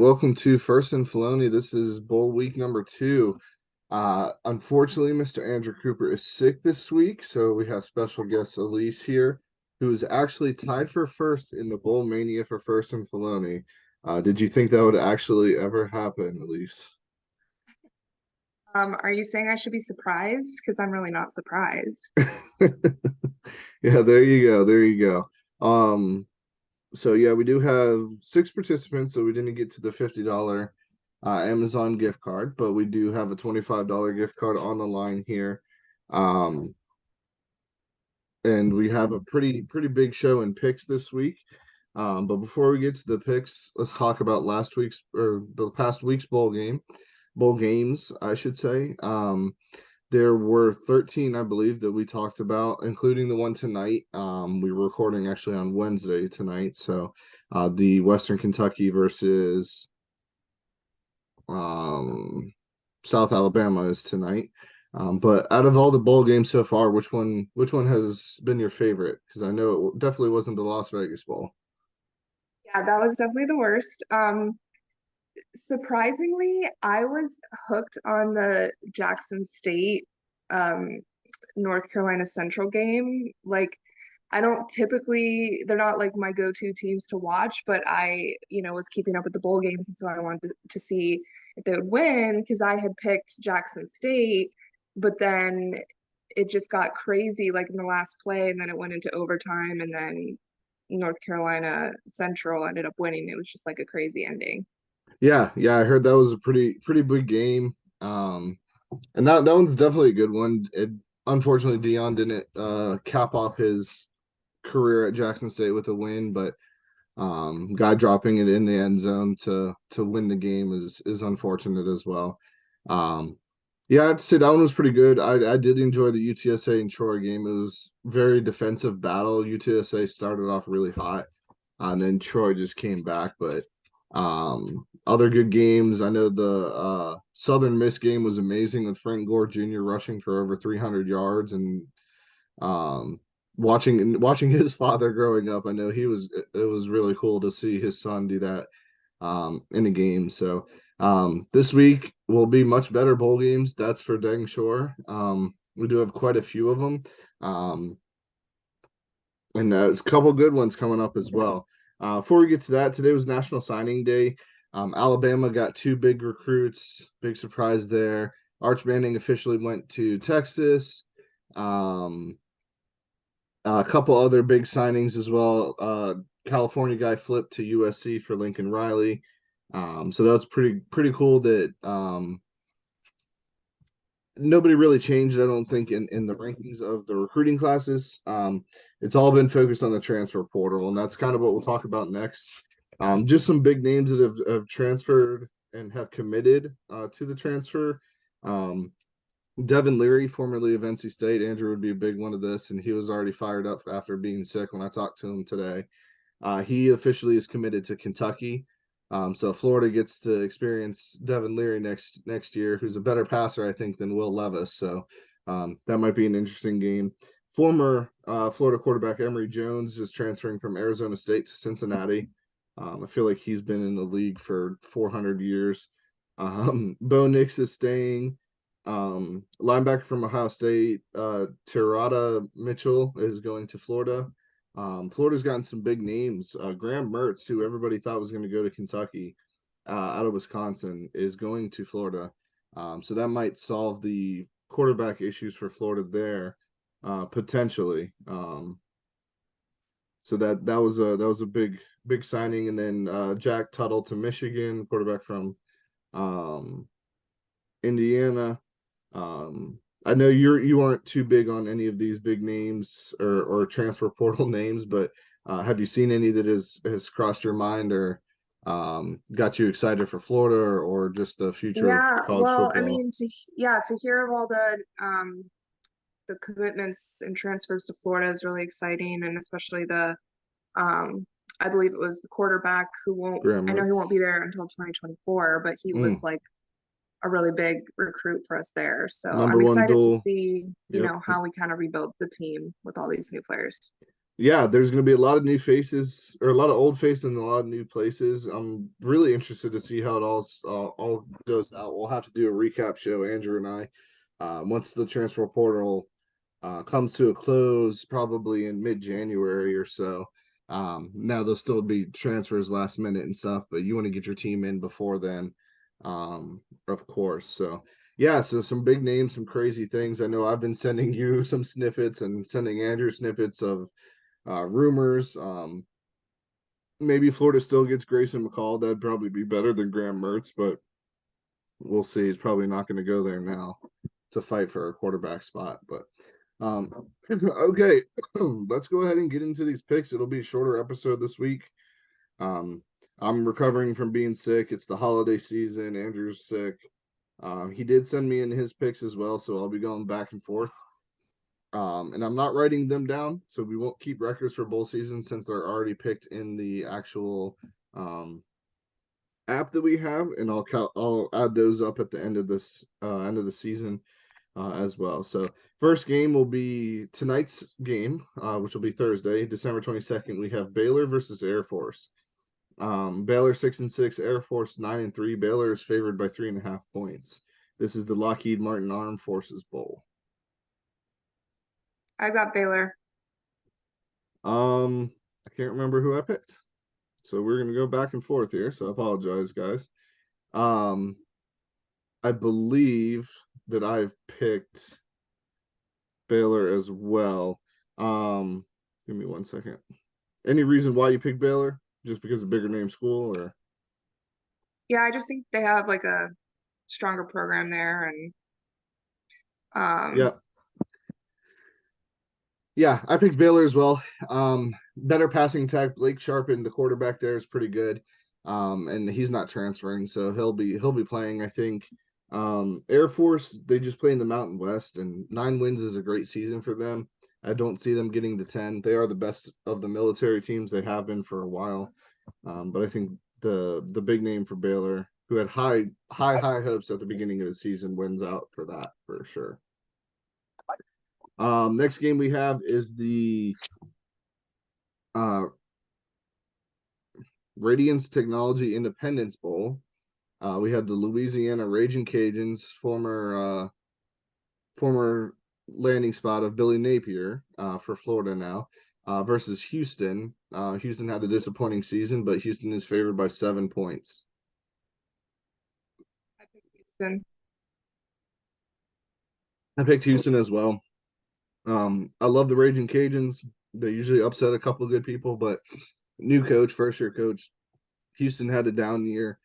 welcome to First and Filoni. This is bowl week number 2. Unfortunately, Mr. Andrew Cooper is sick this week, so we have special guest Elise here, who is actually tied for first in the Bowl Mania for First and Filoni. Did you think that would actually ever happen, Elise? Are you saying I should be surprised? Because I'm really not surprised. Yeah, there you go. There you go. So yeah, we do have 6 participants, so we didn't get to the $50 Amazon gift card, but we do have a $25 gift card on the line here. Um, and we have a pretty big show in picks this week. But before we get to the picks, let's talk about last week's or the past week's bowl games, I should say. There were 13, I believe, that we talked about, including the one tonight. We were recording actually on Wednesday tonight, so the Western Kentucky versus um, South Alabama is tonight. But out of all the bowl games so far, which one has been your favorite? Because I know it definitely wasn't the Las Vegas Bowl. Yeah, that was definitely the worst. Surprisingly, I was hooked on the Jackson State, um, North Carolina Central game. Like, I don't typically, they're not like my go-to teams to watch, but I was keeping up with the bowl games, and so I wanted to see if they would win because I had picked Jackson State, but then it just got crazy like in the last play, and then it went into overtime, and then North Carolina Central ended up winning. It was just like a crazy ending. Yeah, I heard that was a pretty big game. Um, and that one's definitely a good one. Unfortunately, Dion didn't cap off his career at Jackson State with a win, but guy dropping it in the end zone to win the game is unfortunate as well. Um, yeah, I'd say that one was pretty good. I did enjoy the UTSA and Troy game. It was very defensive battle. UTSA started off really hot, and then Troy just came back. But other good games. I know the Southern Miss game was amazing with Frank Gore Jr. rushing for over 300 yards and um watching his father growing up. I know it was really cool to see his son do that in a game. So this week will be much better bowl games, that's for dang sure. We do have quite a few of them. um and there's a couple good ones coming up as well. Before we get to that, today was National Signing Day. Alabama got 2 big recruits, big surprise there. Arch Manning officially went to Texas. um a couple other big signings as well. California guy flipped to USC for Lincoln Riley. So that's pretty cool that nobody really changed, I don't think, in the rankings of the recruiting classes. It's all been focused on the transfer portal, and that's kind of what we'll talk about next. Just some big names that have transferred and have committed to the transfer. Um, Devin Leary, formerly of NC State. Andrew would be a big one of this, and he was already fired up after being sick when I talked to him today. He officially is committed to Kentucky. So Florida gets to experience Devin Leary next year, who's a better passer, I think, than Will Levis. So that might be an interesting game. Former Florida quarterback Emory Jones is transferring from Arizona State to Cincinnati. I feel like he's been in the league for 400 years. Bo Nix is staying. Linebacker from Ohio State, Tirada Mitchell is going to Florida. Florida's gotten some big names. Graham Mertz, who everybody thought was going to go to Kentucky, out of Wisconsin, is going to Florida. So that might solve the quarterback issues for Florida there, potentially. So that was a big signing, and then Jack Tuttle to Michigan, quarterback from um, Indiana. I know you aren't too big on any of these big names or transfer portal names, but have you seen any that has crossed your mind or got you excited for Florida or just the future of Yeah, college well, I football? mean, to hear of all the commitments and transfers to Florida is really exciting, and especially the um I believe it was the quarterback who won't Graham I know he won't Mertz. be there until 2024, but he was Mm, like a really big recruit for us there. So number I'm one excited to duel. see, Yep. how we kind of rebuild the team with all these new players. Yeah, there's going to be a lot of new faces or a lot of old faces in a lot of new places. I'm really interested to see how it all goes out. We'll have to do a recap show, Andrew and I, once the transfer portal comes to a close, probably in mid-January or so. Now there'll still be transfers last minute and stuff, but you want to get your team in before then, of course. So yeah, so some big names, some crazy things. I know I've been sending you some snippets and sending Andrew snippets of rumors. Maybe Florida still gets Grayson McCall. That'd probably be better than Graham Mertz, but we'll see. He's probably not going to go there now to fight for a quarterback spot. But okay, let's go ahead and get into these picks. It'll be a shorter episode this week. Um, I'm recovering from being sick. It's the holiday season. Andrew's sick. He did send me in his picks as well, so I'll be going back and forth. And I'm not writing them down, so we won't keep records for bowl season since they're already picked in the actual app that we have, and I'll add those up at the end of this end of the season as well. So first game will be tonight's game, which will be Thursday, December 22nd. We have Baylor versus Air Force. Baylor 6-6, Air Force 9-3. Baylor is favored by 3.5 points. This is the Lockheed Martin Armed Forces Bowl. I got Baylor. I can't remember who I picked. So we're gonna go back and forth here. So I apologize, guys. Um, I believe that I've picked Baylor as well. Give me 1 second. Any reason why you picked Baylor? Just because of bigger name school, or Yeah, I just think they have like a stronger program there, and yeah, um, yeah, I picked Baylor as well. Better passing attack. Blake Sharpen, the quarterback there, is pretty good. And he's not transferring, so he'll be playing, I think. Air Force, they just play in the Mountain West, and 9 wins is a great season for them. I don't see them getting to 10. They are the best of the military teams. They have been for a while. But I think the big name for Baylor, who had high hopes at the beginning of the season, wins out for that for sure. Next game we have is the uh, Radiance Technology Independence Bowl. We have the Louisiana Raging Cajuns, former landing spot of Billy Napier for Florida now, versus Houston. Houston had a disappointing season, but Houston is favored by 7 points. I picked Houston. I picked Houston as well. I love the Raging Cajuns. They usually upset a couple of good people, but new coach, first year coach, Houston had a down year.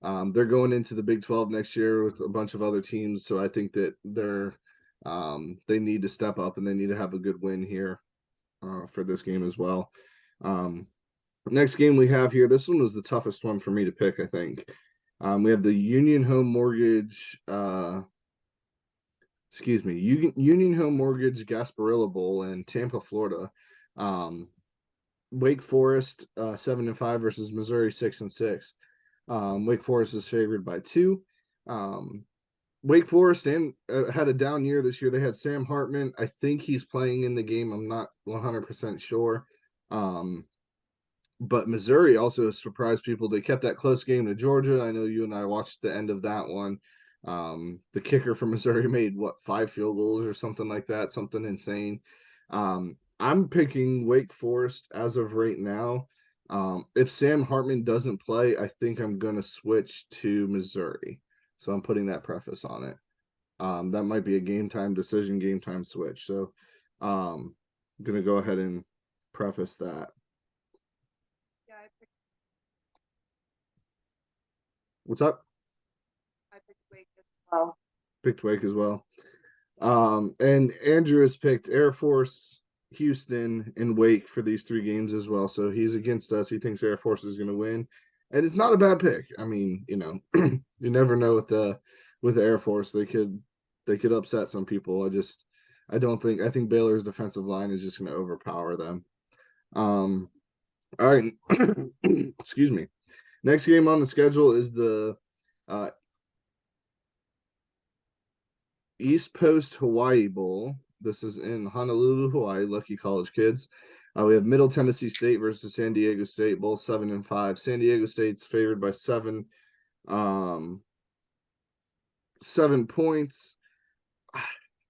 They're going into the Big 12 next year with a bunch of other teams, so I think that they need to step up and they need to have a good win here for this game as well. Um, Next game we have here, this one was the toughest one for me to pick, I think. We have the Union Home Mortgage, Union Home Mortgage Gasparilla Bowl in Tampa, Florida. Um, Wake Forest 7-5 versus Missouri 6-6. Wake Forest is favored by 2. Um, Wake Forest had a down year this year. They had Sam Hartman. I think he's playing in the game. I'm not 100% sure. But Missouri also surprised people. They kept that close game to Georgia. I know you and I watched the end of that one. The kicker from Missouri made 5 field goals or something like that, something insane. I'm picking Wake Forest as of right now. If Sam Hartman doesn't play, I think I'm going to switch to Missouri. So I'm putting that preface on it. That might be a game time decision, game time switch. So I'm going to go ahead and preface that. Yeah, What's up? I picked Wake as well. Picked Wake as well. And Andrew has picked Air Force, Houston, and Wake for these 3 games as well. So he's against us. He thinks Air Force is going to win, and it's not a bad pick. I mean, you never know with the Air Force. They could upset some people. I think Baylor's defensive line is just going to overpower them. All right, excuse me. Next game on the schedule is the uh, East Coast Hawaii Bowl. This is in Honolulu, Hawaii. Lucky college kids. We have Middle Tennessee State versus San Diego State, both 7-5. San Diego State's favored by um, 7 points.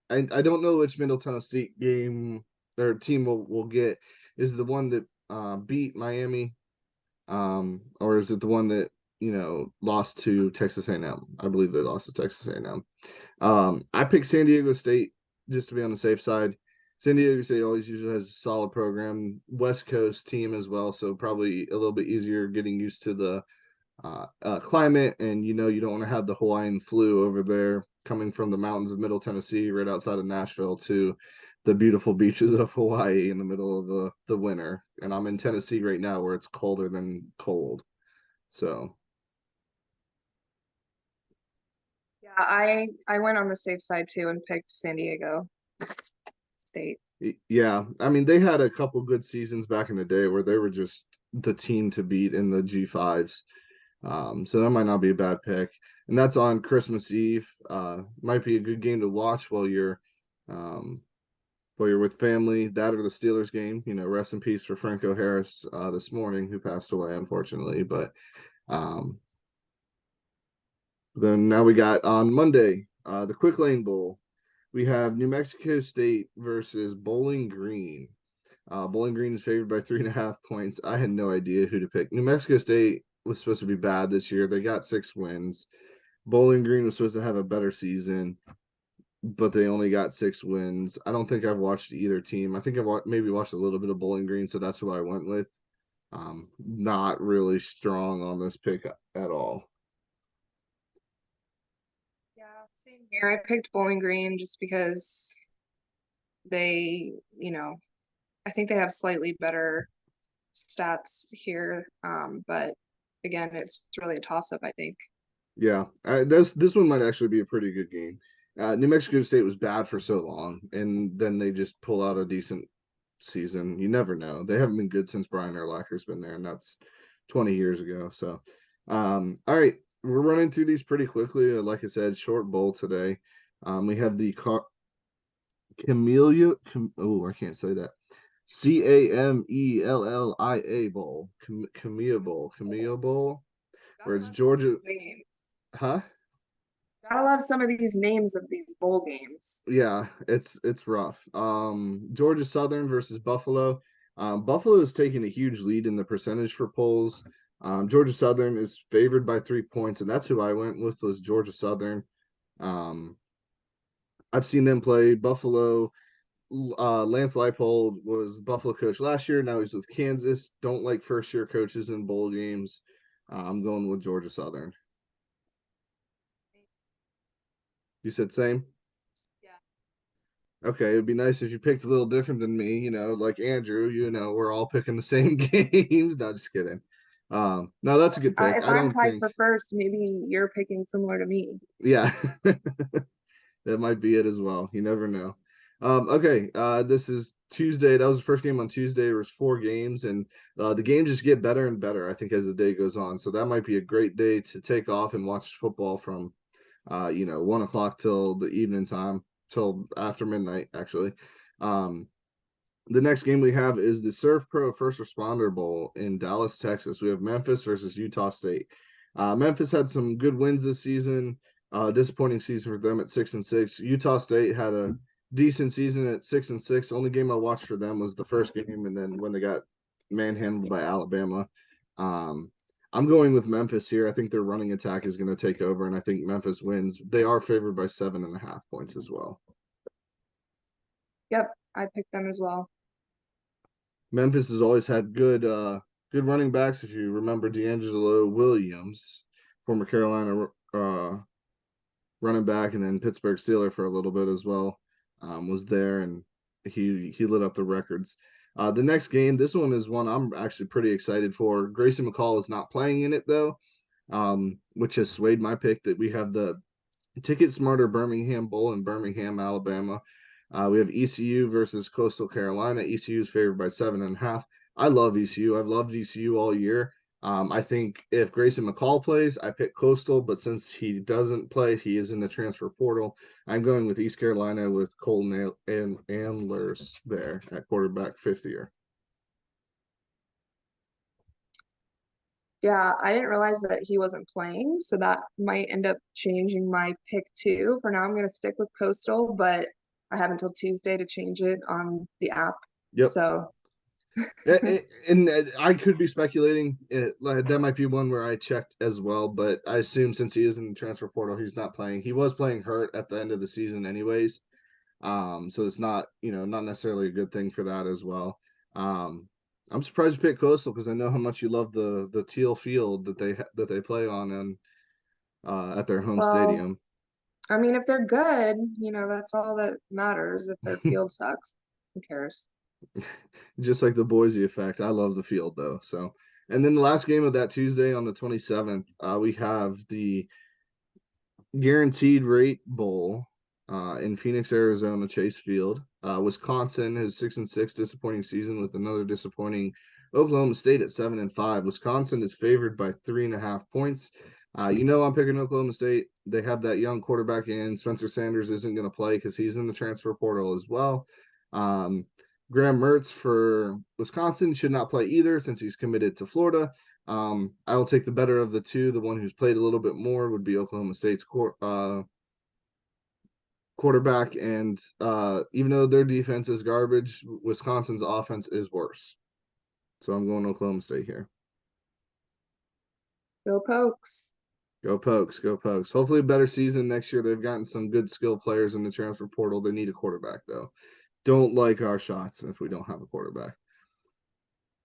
I don't know which Middle Tennessee game or team will get. Is the one that beat Miami, or is it the one that lost to Texas A&M? I believe they lost to Texas A&M. I picked San Diego State just to be on the safe side. San Diego State always usually has a solid program, West Coast team as well, so probably a little bit easier getting used to the climate, and you don't want to have the Hawaiian flu over there coming from the mountains of Middle Tennessee, right outside of Nashville, to the beautiful beaches of Hawaii in the middle of the winter. And I'm in Tennessee right now, where it's colder than cold. So Yeah, I went on the safe side too and picked San Diego State. yeah, I mean they had a couple good seasons back in the day where they were just the team to beat in the G5s. So that might not be a bad pick. And that's on Christmas Eve. Might be a good game to watch um, while you're with family. That or the Steelers game. Rest in peace for Franco Harris this morning, who passed away unfortunately. But um, then now we got on Monday the Quick Lane Bowl. We have New Mexico State versus Bowling Green. Bowling Green is favored by 3.5 points. I had no idea who to pick. New Mexico State was supposed to be bad this year. They got 6 wins. Bowling Green was supposed to have a better season, but they only got 6 wins. I don't think I've watched either team. I think I've maybe watched a little bit of Bowling Green, so that's who I went with. Not really strong on this pick at all. Yeah, same here. I picked Bowling Green just because they, I think they have slightly better stats here. But again, it's really a toss-up, I think. Yeah, this one might actually be a pretty good game. New Mexico State was bad for so long, and then they just pull out a decent season. You never know. They haven't been good since Brian Urlacher's been there, and that's 20 years ago. So, all right, we're running through these pretty quickly. Like I said, short bowl today. We have the Camellia. Oh, I can't say that. Camellia Bowl. Camellia Bowl. Camellia Bowl. Where Gotta it's love some of Georgia. these names. Huh? Gotta love some of these names of these bowl games. Yeah, it's rough. Georgia Southern versus Buffalo. Buffalo is taking a huge lead in the percentage for polls. Georgia Southern is favored by 3 points, and that's who I went with, was Georgia Southern. Um, I've seen them play Buffalo. Lance Leipold was Buffalo coach last year. Now he's with Kansas. Don't like first year coaches in bowl games. I'm going with Georgia Southern. You said same? Yeah. Okay, it'd be nice if you picked a little different than me, like Andrew, we're all picking the same games. No, just kidding. No, that's a good pick. If I I'm don't tied think, for first, maybe you're picking similar to me. yeah, that might be it as well. You never know. Okay, this is Tuesday. That was the first game on Tuesday. There was 4 games, and the games just get better and better, I think, as the day goes on. So that might be a great day to take off and watch football from 1 o'clock till the evening time, till after midnight, actually. Um, the next game we have is the Surf Pro First Responder Bowl in Dallas, Texas. We have Memphis versus Utah State. Memphis had some good wins this season. Disappointing season for them at 6-6. Utah State had a decent season at 6-6. Only game I watched for them was the first game, and then when they got manhandled by Alabama. Um, I'm going with Memphis here. I think their running attack is going to take over, and I think Memphis wins. They are favored by 7.5 points as well. Yep, I picked them as well. Memphis has always had good running backs. If you remember D'Angelo Williams, former Carolina running back, and then Pittsburgh Steeler for a little bit as well, was there, and he lit up the records. The next game, this one is one I'm actually pretty excited for. Grayson McCall is not playing in it though, which has swayed my pick that we have the Ticket Smarter Birmingham Bowl in Birmingham, Alabama. We have ECU versus Coastal Carolina. ECU is favored by 7.5. I love ECU. I've loved ECU all year. I think if Grayson McCall plays, I pick Coastal, but since he doesn't play, he is in the transfer portal. I'm going with East Carolina with Colton and Antlers there at quarterback, 5th year. Yeah, I didn't realize that he wasn't playing, so that might end up changing my pick too. For now, I'm going to stick with Coastal, but I have until Tuesday to change it on the app. Yep. So, And I could be speculating. Like, that might be one where I checked as well, but I assume since he is in the transfer portal, he's not playing. He was playing hurt at the end of the season, anyways. So it's not, not necessarily a good thing for that as well. Um, I'm surprised you picked Coastal because I know how much you love the teal field that they play on and at their home well, stadium. I mean, if they're good, that's all that matters. If their field sucks, who cares? Just like the Boise effect. I love the field though. So, and then the last game of that Tuesday on the 27th, we have the Guaranteed Rate Bowl in Phoenix, Arizona, Chase Field. Wisconsin is 6-6, disappointing season with another disappointing Oklahoma State at 7-5. Wisconsin is favored by 3.5 points. I'm picking Oklahoma State. They have that young quarterback in. Spencer Sanders isn't going to play because he's in the transfer portal as well. Um, Graham Mertz for Wisconsin should not play either since he's committed to Florida. I will take the better of the two. The one who's played a little bit more would be Oklahoma State's quarterback. And even though their defense is garbage, Wisconsin's offense is worse. So I'm going Oklahoma State here. Go Pokes. Go Pokes, go Pokes. Hopefully a better season next year. They've gotten some good skill players in the transfer portal. They need a quarterback, though. Don't like our shots if we don't have a quarterback.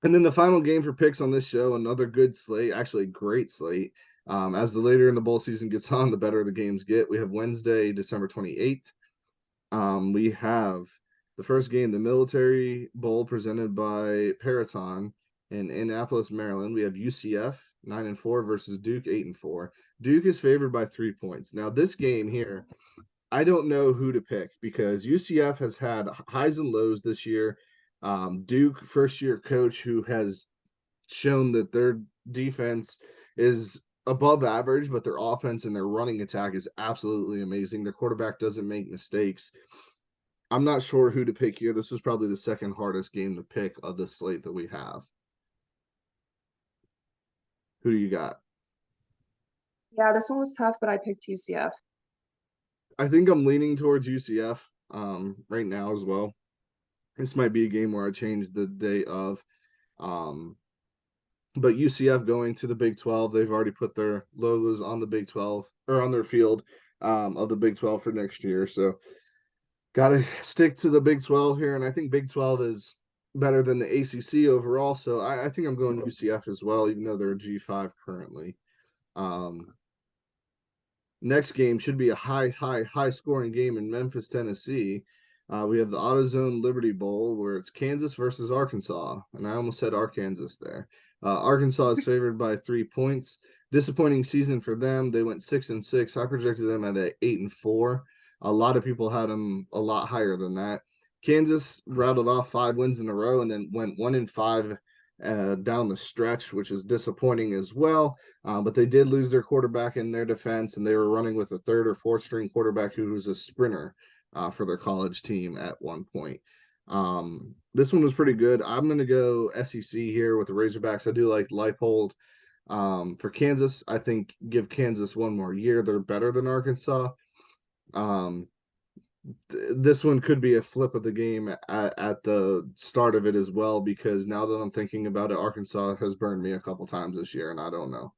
And then the final game for picks on this show, another good slate, actually a great slate. As the later in the bowl season gets on, the better the games get. We have Wednesday, December 28th. We have the first game, the Military Bowl presented by Paraton in Annapolis, Maryland. We have UCF 9-4 versus Duke 8-4. Duke is favored by 3 points. Now, this game here, I don't know who to pick because UCF has had highs and lows this year. Duke, first year coach, who has shown that their defense is above average, but their offense and their running attack is absolutely amazing. Their quarterback doesn't make mistakes. I'm not sure who to pick here. This was probably the second hardest game to pick of the slate that we have. Who do you got? Yeah, this one was tough, but I picked UCF. I think I'm leaning towards UCF right now as well. This might be a game where I change the day of. Um, but UCF going to the Big 12, they've already put their logos on the Big 12 or on their field of the Big 12 for next year. So got to stick to the Big 12 here. And I think Big 12 is better than the ACC overall. So I think I'm going UCF as well, even though they're a G5 currently. Um, Next game should be a high scoring game in Memphis, Tennessee. We have the AutoZone Liberty Bowl where it's Kansas versus Arkansas, and I almost said Arkansas there. Arkansas is favored by 3 points. Disappointing season for them. They went 6-6. I projected them at 8-4. A lot of people had them a lot higher than that. Kansas rattled off 5 wins in a row and then went 1-5 down the stretch, which is disappointing as well. But they did lose their quarterback in their defense, and they were running with a third or fourth string quarterback who was a sprinter for their college team at one point. This one was pretty good. I'm going to go SEC here with the Razorbacks. I do like Leipold. For Kansas, I think give Kansas one more year. They're better than Arkansas. Um, this one could be a flip of the game at the start of it as well, because now that I'm thinking about it, Arkansas has burned me a couple times this year, and I don't know.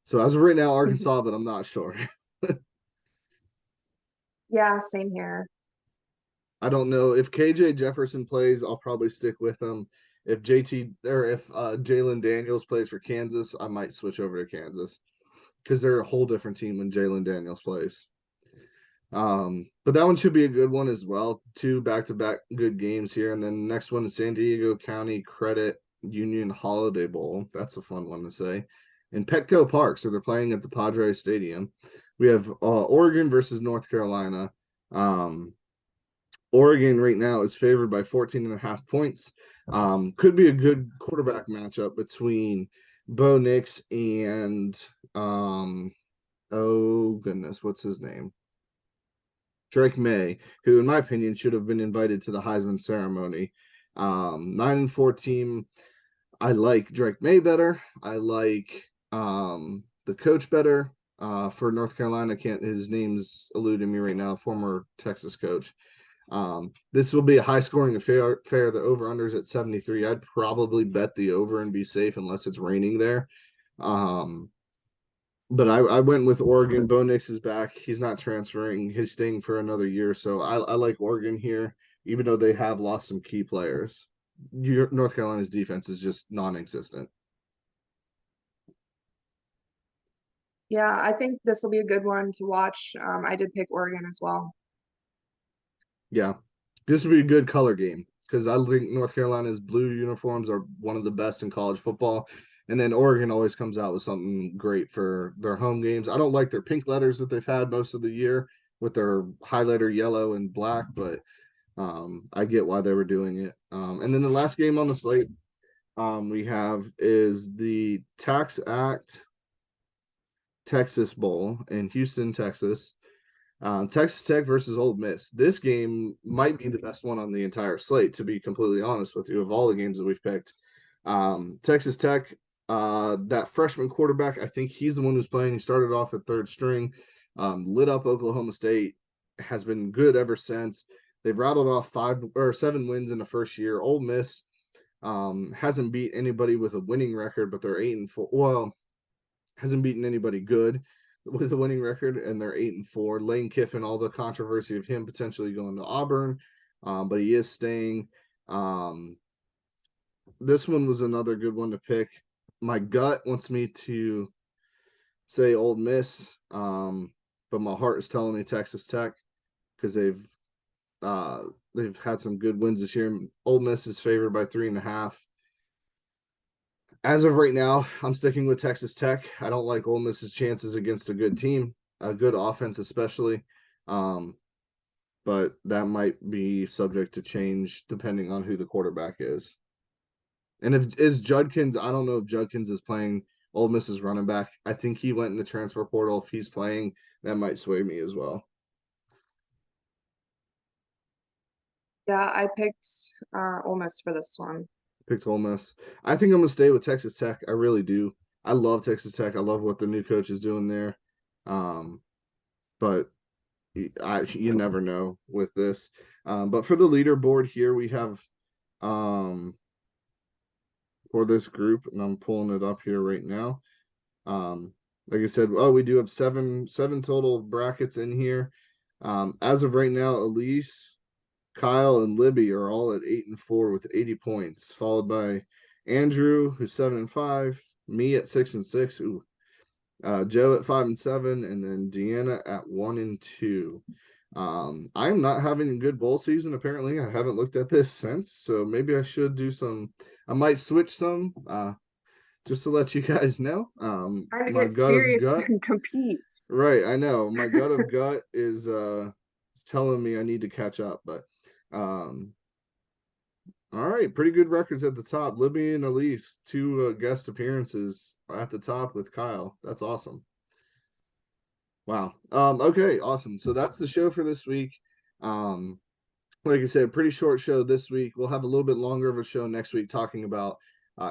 So as of right now, Arkansas, but I'm not sure. Yeah, same here. I don't know if KJ Jefferson plays. I'll probably stick with him. If JT or if Jalen Daniels plays for Kansas, I might switch over to Kansas because they're a whole different team when Jalen Daniels plays. But that one should be a good one as well. Two back-to-back good games here, and then the next one is San Diego County Credit Union Holiday Bowl. That's a fun one to say. In Petco Park, so they're playing at the Padres Stadium. We have Oregon versus North Carolina. Oregon right now is favored by 14.5 points. Could be a good quarterback matchup between Bo Nix and oh goodness, what's his name? Drake May, who in my opinion should have been invited to the Heisman ceremony. 9-4 team. I like Drake May better. I like the coach better. For North Carolina, can't his name's eluding me right now, former Texas coach. This will be a high scoring affair. The over unders at 73. I'd probably bet the over and be safe unless it's raining there. Um, but I went with Oregon. Bo Nix is back. He's not transferring. He's staying for another year. So I like Oregon here, even though they have lost some key players. North Carolina's defense is just non-existent. Yeah, I think this will be a good one to watch. I did pick Oregon as well. Yeah, this would be a good color game because I think North Carolina's blue uniforms are one of the best in college football. And then Oregon always comes out with something great for their home games. I don't like their pink letters that they've had most of the year with their highlighter yellow and black, but I get why they were doing it. And then the last game on the slate we have is the Tax Act Texas Bowl in Houston, Texas. Texas Tech versus Ole Miss. This game might be the best one on the entire slate, to be completely honest with you, of all the games that we've picked. Texas Tech, that freshman quarterback, I think he's the one who's playing. He started off at third string, lit up Oklahoma State, has been good ever since. They've rattled off 5 or 7 wins in the first year. Ole Miss hasn't beat anybody with a winning record, but they're 8-4. Well, hasn't beaten anybody good with a winning record, and they're 8-4. Lane Kiffin, all the controversy of him potentially going to Auburn, but he is staying. Um, this one was another good one to pick. My gut wants me to say Ole Miss, but my heart is telling me Texas Tech because they've had some good wins this year. Ole Miss is favored by 3.5. As of right now, I'm sticking with Texas Tech. I don't like Ole Miss's chances against a good team, a good offense especially. Um, but that might be subject to change depending on who the quarterback is. And if is Judkins, I don't know if Judkins is playing Ole Miss's running back. I think he went in the transfer portal. If he's playing, that might sway me as well. Yeah, I picked Ole Miss for this one. Picked Ole Miss. I think I'm gonna stay with Texas Tech. I really do. I love Texas Tech. I love what the new coach is doing there. Um, but you never know with this. But for the leaderboard here, we have for this group, and I'm pulling it up here right now. Like I said, we do have seven total brackets in here. As of right now, Elise, Kyle, and Libby are all at 8-4 with 80 points, followed by Andrew, who's 7-5, me at 6-6. Ooh, Joe at 5-7, and then Deanna at 1-2. I'm not having a good bowl season. Apparently, I haven't looked at this since, so maybe I should do some. I might switch some, just to let you guys know. Trying to My get gut of serious gut, and compete. right? I know my gut of gut is telling me I need to catch up, but um, all right, pretty good records at the top. Libby and Elise, two guest appearances at the top with Kyle. That's awesome. Wow. Okay, awesome. So that's the show for this week. Um, like I said, pretty short show this week. We'll have a little bit longer of a show next week talking about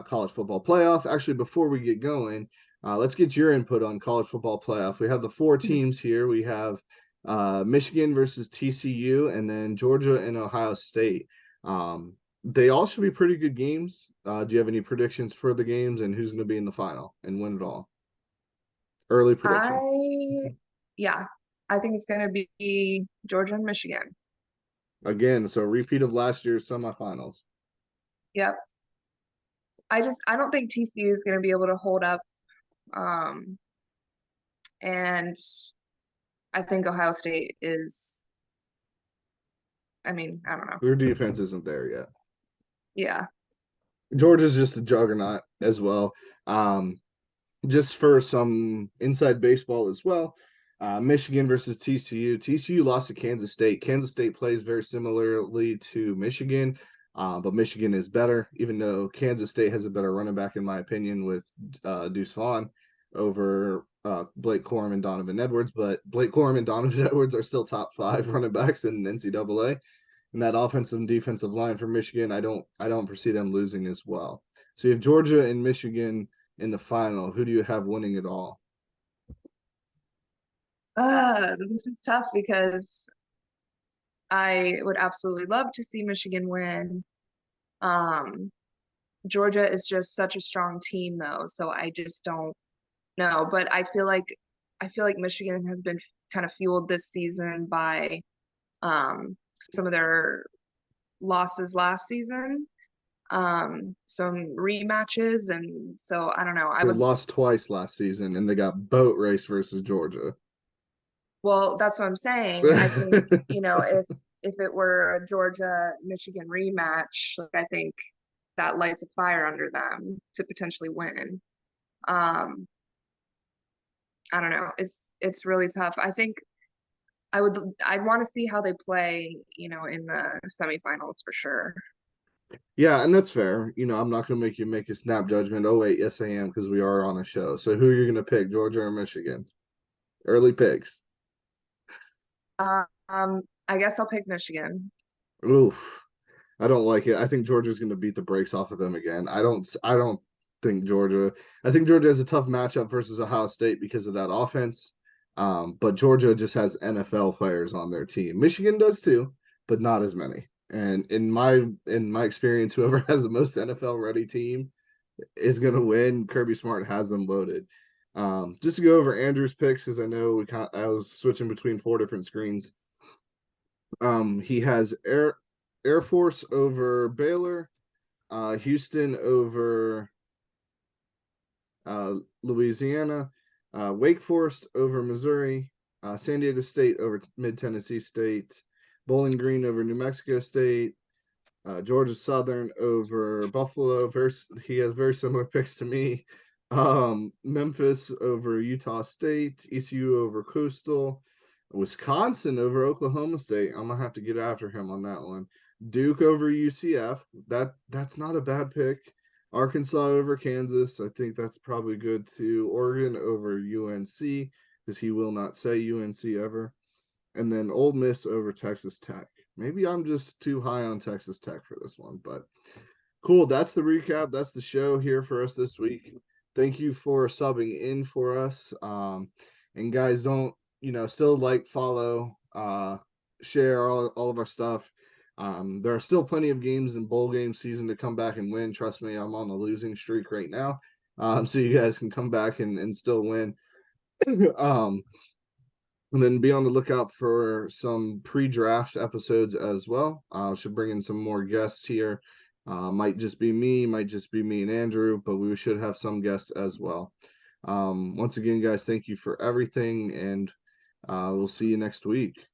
college football playoff. Actually, before we get going, let's get your input on college football playoff. We have the four teams here. We have Michigan versus TCU, and then Georgia and Ohio State. They all should be pretty good games. Do you have any predictions for the games and who's going to be in the final and win it all? Early prediction. Yeah, I think it's gonna be Georgia and Michigan. Again, so repeat of last year's semifinals. Yep. I don't think TCU is gonna be able to hold up. Um, and I think Ohio State is, I mean, I don't know. Their defense isn't there yet. Yeah. Georgia's just a juggernaut as well. Um, just for some inside baseball as well. Michigan versus TCU. TCU lost to Kansas State. Kansas State plays very similarly to Michigan, but Michigan is better, even though Kansas State has a better running back, in my opinion, with Deuce Vaughn over Blake Corum and Donovan Edwards. But Blake Corum and Donovan Edwards are still top 5 running backs in NCAA. And that offensive and defensive line for Michigan, I don't foresee them losing as well. So you have Georgia and Michigan in the final. Who do you have winning it all? This is tough because I would absolutely love to see Michigan win. Um, Georgia is just such a strong team though, so I just don't know. But I feel like Michigan has been kind of fueled this season by some of their losses last season. Some rematches, and so I don't know. I They would, lost twice last season, and they got boat race versus Georgia. well, that's what I'm saying. I think, if it were a Georgia Michigan rematch, like I think that lights a fire under them to potentially win. Um, I don't know. It's really tough. I think I'd want to see how they play, in the semifinals for sure. Yeah, and that's fair. I'm not going to make you make a snap judgment. Oh, wait, yes, I am, because we are on a show. So who are you going to pick, Georgia or Michigan? Early picks. I guess I'll pick Michigan. Oof. I don't like it. I think Georgia's going to beat the brakes off of them again. I don't think Georgia. I think Georgia has a tough matchup versus Ohio State because of that offense. But Georgia just has NFL players on their team. Michigan does too, but not as many. And in my experience, whoever has the most NFL ready team is going to win. Kirby Smart has them loaded. Just to go over Andrew's picks, because I know I was switching between four different screens. He has Air Force over Baylor, Houston over uh, Louisiana, Wake Forest over Missouri, San Diego State over Mid Tennessee State, Bowling Green over New Mexico State, Georgia Southern over Buffalo. He has very similar picks to me. Memphis over Utah State, ECU over Coastal, Wisconsin over Oklahoma State. I'm gonna have to get after him on that one. Duke over UCF. That's not a bad pick. Arkansas over Kansas. I think that's probably good too. Oregon over UNC because he will not say UNC ever. And then Ole Miss over Texas Tech. Maybe I'm just too high on Texas Tech for this one, but cool. That's the recap. That's the show here for us this week. Thank you for subbing in for us. And guys, don't, still like, follow, share all of our stuff. There are still plenty of games in bowl game season to come back and win. Trust me, I'm on the losing streak right now. So you guys can come back and still win. um, and then be on the lookout for some pre-draft episodes as well. Should bring in some more guests here. Might just be me, and Andrew, but we should have some guests as well. Once again, guys, thank you for everything, and we'll see you next week.